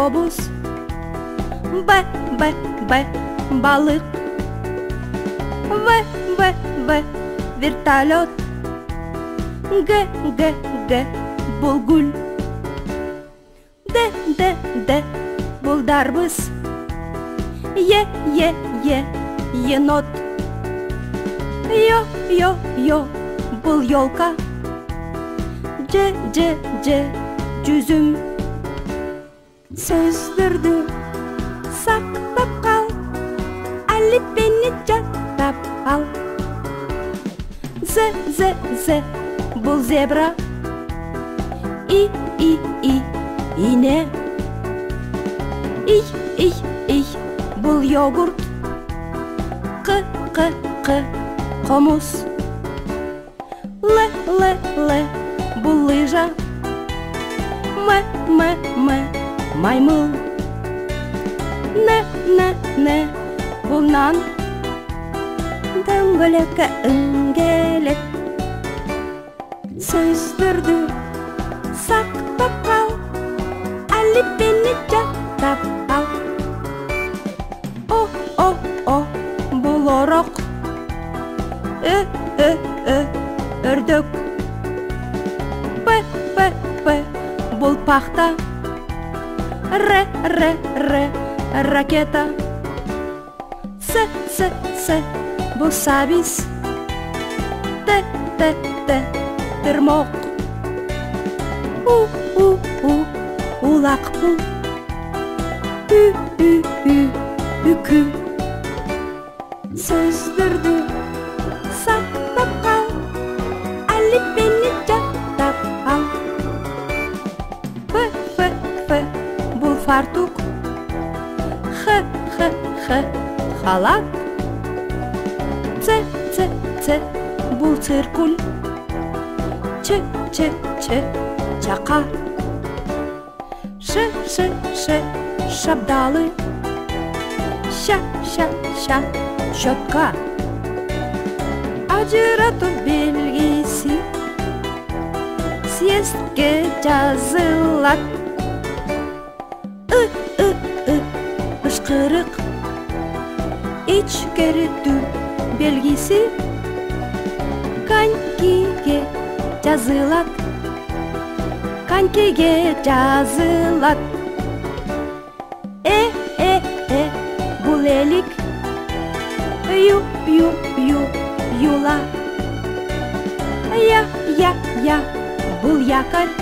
автобус. Б, балык. В, вертолет. Г, булгуль. Д, булдарбыз. Е, енот. Ё, бұл елка. Ж, жүзім. Сөздерді сақтап қал, әліппені жаттап ал. З, бұл зебра. И, ине. И, бұл йогурт. Қ, қомыс. Л, бұл лыжа. М, маймыл. Не, бұл нан. Дөңгелекке үңгелек. Сөздерді сақтап қал, әліппені жаттап ал. О, бұл орақ. Үрдік. П, бұл пақта. Р, ракета. С, бұл сабис. Т, термоқ. У, улақ бұл. Үкі. Сөздерді сақтап қал, әліппені жаттап ал. Ф, бұл фартук. Х, халат. Ц, бұл циркуль. Ч, чақа. Ш, шабдалы. Ща, щетка. Ажырату белгісі съездге жазылат. Ышқырық. Ичкерту белгісі конькиге жазылат. Бұл елік. Юла. Я, бұл якорь.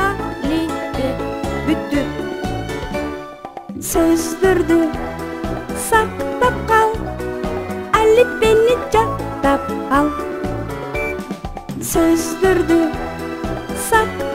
Алипе, бүтті. Сөздерді сақтап қал, әліппені жаттап ал. Сөздерді сақтап